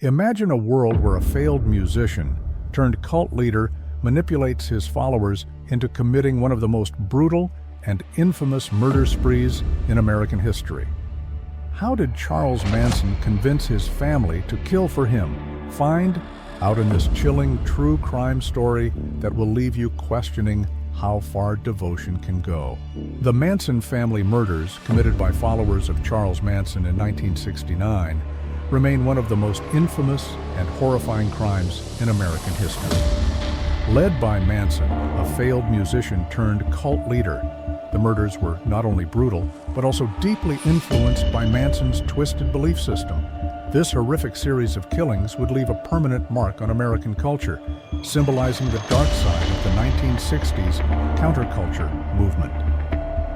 Imagine a world where a failed musician turned cult leader manipulates his followers into committing one of the most brutal and infamous murder sprees in American history. How did Charles Manson convince his family to kill for him? Find out in this chilling true crime story that will leave you questioning how far devotion can go. The Manson family murders, committed by followers of Charles Manson in 1969, remain one of the most infamous and horrifying crimes in American history. Led by Manson, a failed musician turned cult leader, the murders were not only brutal, but also deeply influenced by Manson's twisted belief system. This horrific series of killings would leave a permanent mark on American culture, symbolizing the dark side of the 1960s counterculture movement.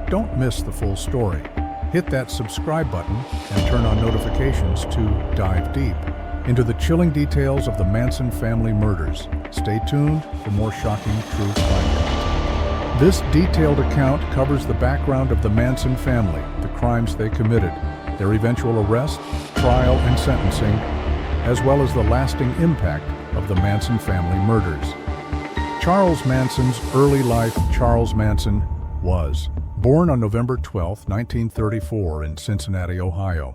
Don't miss the full story. Hit that subscribe button and turn on notifications to dive deep into the chilling details of the Manson family murders. Stay tuned for more shocking true crime content. This detailed account covers the background of the Manson family, the crimes they committed, their eventual arrest, trial, and sentencing, as well as the lasting impact of the Manson family murders. Charles Manson's early life. Charles Manson was born on November 12, 1934 in Cincinnati, Ohio.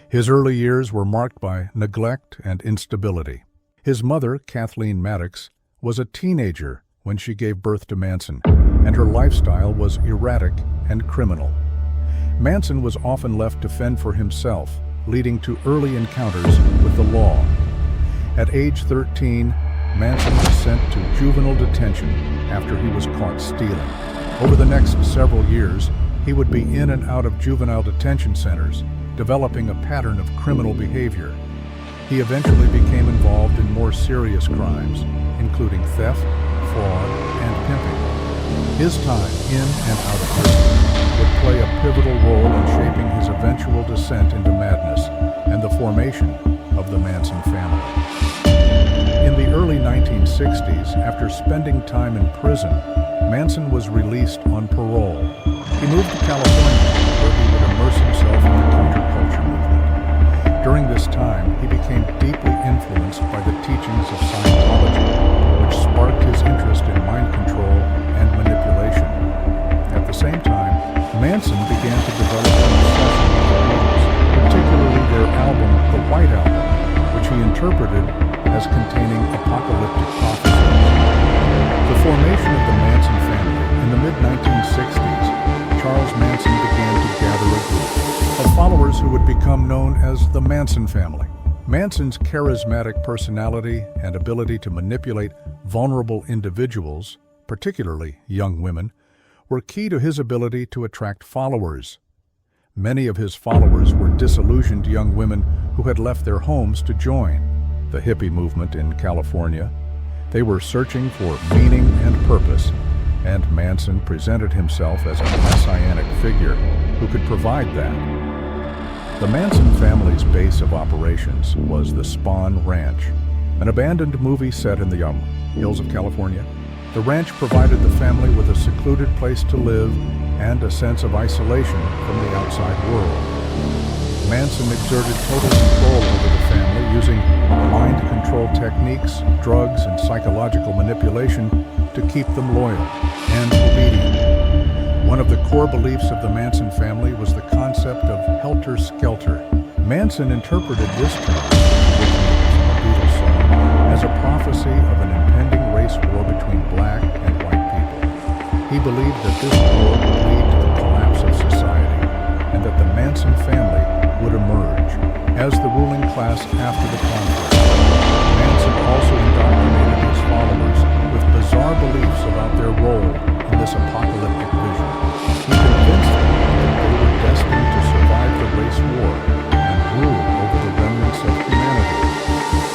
His early years were marked by neglect and instability. His mother, Kathleen Maddox, was a teenager when she gave birth to Manson, and her lifestyle was erratic and criminal. Manson was often left to fend for himself, leading to early encounters with the law. At age 13, Manson was sent to juvenile detention after he was caught stealing. Over the next several years, he would be in and out of juvenile detention centers, developing a pattern of criminal behavior. He eventually became involved in more serious crimes, including theft, fraud, and pimping. His time in and out of prison would play a pivotal role in shaping his eventual descent into madness and the formation of the Manson family. In the early 1960s, after spending time in prison, Manson was released on parole. He moved to California, where he would immerse himself in the counterculture movement. During this time, he became deeply influenced by the teachings of Scientology, which sparked his interest in mind control and manipulation. At the same time, Manson began to develop an obsession with the Beatles, particularly their album, The White Album, which he interpreted as containing apocalyptic prophecies. The formation of the Manson family in the mid-1960s, Charles Manson began to gather a group of followers who would become known as the Manson family. Manson's charismatic personality and ability to manipulate vulnerable individuals, particularly young women, were key to his ability to attract followers. Many of his followers were disillusioned young women who had left their homes to join the hippie movement in California. They were searching for meaning and purpose, and Manson presented himself as a messianic figure who could provide that. The Manson family's base of operations was the Spahn Ranch, an abandoned movie set in the hills of California. The ranch provided the family with a secluded place to live and a sense of isolation from the outside world. Manson exerted total control over the family using mind control techniques, drugs, and psychological manipulation to keep them loyal and obedient. One of the core beliefs of the Manson family was the concept of Helter Skelter. Manson interpreted this term, which is a Beatles song, as a prophecy of an impending race war between black and white people. He believed that this war would lead to the collapse of society, and that the Manson family would emerge as the ruling class after the conflict. Manson also indoctrinated his followers with bizarre beliefs about their role in this apocalyptic vision. He convinced them that they were destined to survive the race war and rule over the remnants of humanity.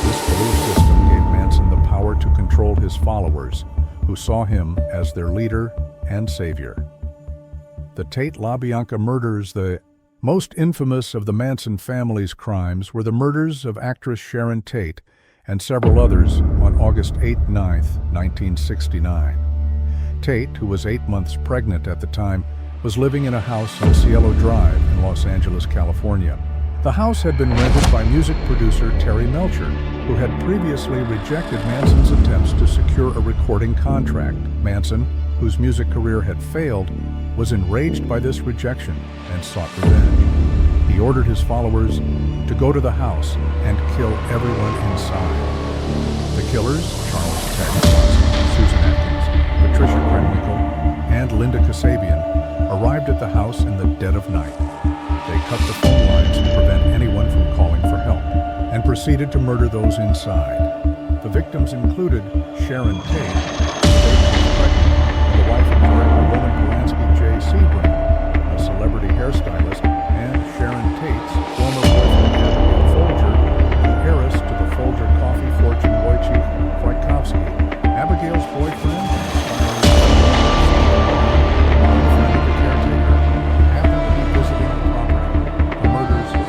This belief system gave Manson the power to control his followers, who saw him as their leader and savior. The Tate-LaBianca murders. The most infamous of the Manson family's crimes were the murders of actress Sharon Tate and several others on August 8-9, 1969. Tate, who was 8 months pregnant at the time, was living in a house on Cielo Drive in Los Angeles, California. The house had been rented by music producer Terry Melcher, who had previously rejected Manson's attempts to secure a recording contract. Manson, whose music career had failed, was enraged by this rejection and sought revenge. He ordered his followers to go to the house and kill everyone inside. The killers, Charles Manson, Susan Atkins, Patricia Krenwinkel, and Linda Kasabian, arrived at the house in the dead of night. They cut the phone lines to prevent anyone from calling for help and proceeded to murder those inside. The victims included Sharon Tate, the wife of director Roman Polanski, J.C. Sebring, a celebrity hairstylist, and Sharon Tate's former boyfriend Abigail Folger, the heiress to the Folger coffee fortune Wojciech Frykowski. Abigail's boyfriend, friend of the caretaker, happened to be visiting the property. The murders were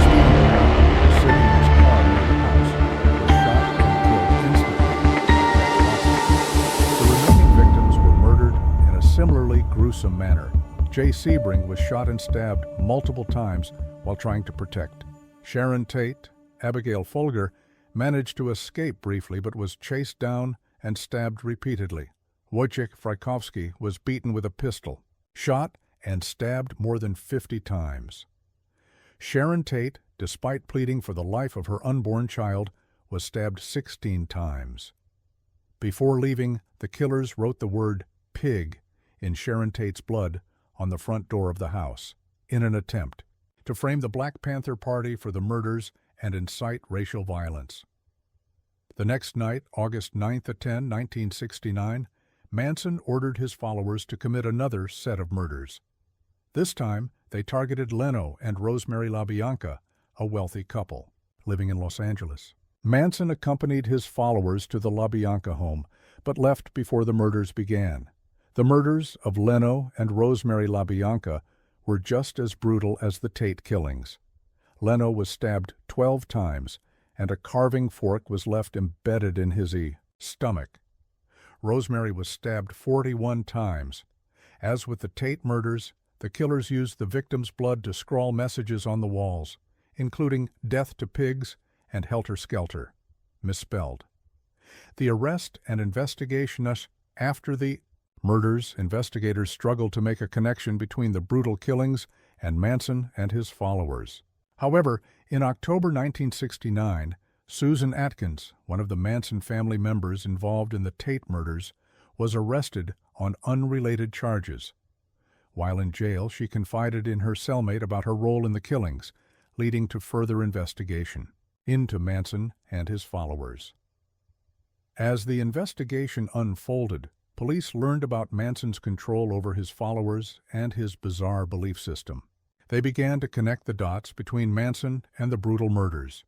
sitting in his car near the house, was shot and killed instantly. The remaining victims were murdered in a similarly gruesome manner. Jay Sebring was shot and stabbed multiple times while trying to protect. Sharon Tate, Abigail Folger, managed to escape briefly but was chased down and stabbed repeatedly. Wojciech Frykowski was beaten with a pistol, shot and stabbed more than 50 times. Sharon Tate, despite pleading for the life of her unborn child, was stabbed 16 times. Before leaving, the killers wrote the word "pig" in Sharon Tate's blood on the front door of the house, in an attempt to frame the Black Panther Party for the murders and incite racial violence. The next night, August 9-10, 1969, Manson ordered his followers to commit another set of murders. This time, they targeted Leno and Rosemary LaBianca, a wealthy couple living in Los Angeles. Manson accompanied his followers to the LaBianca home, but left before the murders began. The murders of Leno and Rosemary LaBianca were just as brutal as the Tate killings. Leno was stabbed 12 times, and a carving fork was left embedded in his stomach. Rosemary was stabbed 41 times. As with the Tate murders, the killers used the victims' blood to scrawl messages on the walls, including "Death to Pigs" and "Helter Skelter," misspelled. The arrest and investigation after the murders, investigators struggled to make a connection between the brutal killings and Manson and his followers. However, in October 1969, Susan Atkins, one of the Manson family members involved in the Tate murders, was arrested on unrelated charges. While in jail, she confided in her cellmate about her role in the killings, leading to further investigation into Manson and his followers. As the investigation unfolded, police learned about Manson's control over his followers and his bizarre belief system. They began to connect the dots between Manson and the brutal murders.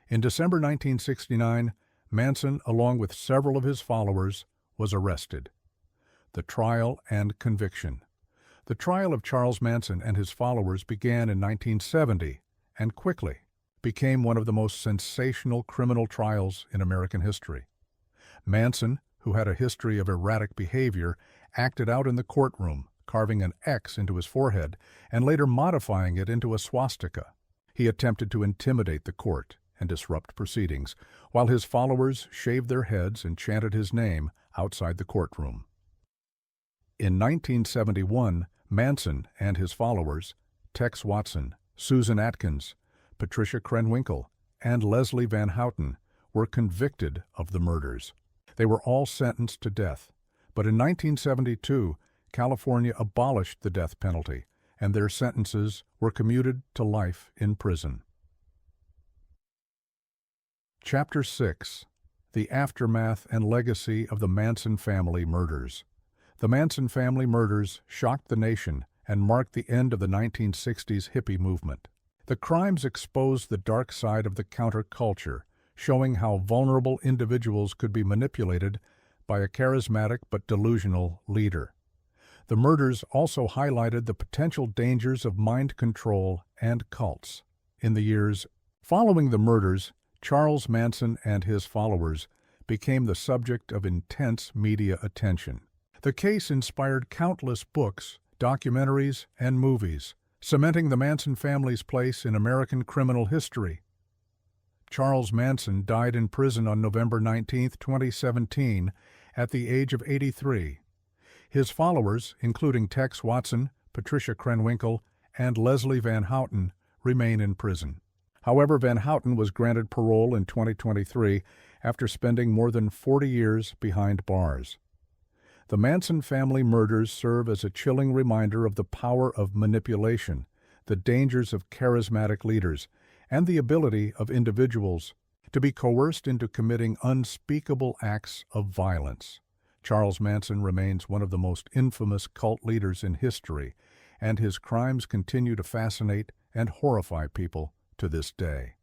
In December 1969, Manson, along with several of his followers, was arrested. The trial and conviction. The trial of Charles Manson and his followers began in 1970 and quickly became one of the most sensational criminal trials in American history. Manson, who had a history of erratic behavior, acted out in the courtroom, carving an X into his forehead and later modifying it into a swastika. He attempted to intimidate the court and disrupt proceedings, while his followers shaved their heads and chanted his name outside the courtroom. In 1971, Manson and his followers, Tex Watson, Susan Atkins, Patricia Krenwinkel, and Leslie Van Houten, were convicted of the murders. They were all sentenced to death, but in 1972, California abolished the death penalty, and their sentences were commuted to life in prison. Chapter 6. The Aftermath and Legacy of the Manson Family Murders. The Manson family murders shocked the nation and marked the end of the 1960s hippie movement. The crimes exposed the dark side of the counterculture, showing how vulnerable individuals could be manipulated by a charismatic but delusional leader. The murders also highlighted the potential dangers of mind control and cults. In the years following the murders, Charles Manson and his followers became the subject of intense media attention. The case inspired countless books, documentaries, and movies, cementing the Manson family's place in American criminal history. Charles Manson died in prison on November 19, 2017, at the age of 83. His followers, including Tex Watson, Patricia Krenwinkel, and Leslie Van Houten, remain in prison. However, Van Houten was granted parole in 2023 after spending more than 40 years behind bars. The Manson family murders serve as a chilling reminder of the power of manipulation, the dangers of charismatic leaders, and the ability of individuals to be coerced into committing unspeakable acts of violence. Charles Manson remains one of the most infamous cult leaders in history, and his crimes continue to fascinate and horrify people to this day.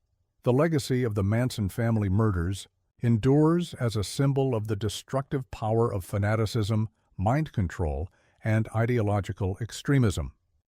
The legacy of the Manson family murders endures as a symbol of the destructive power of fanaticism, mind control, and ideological extremism.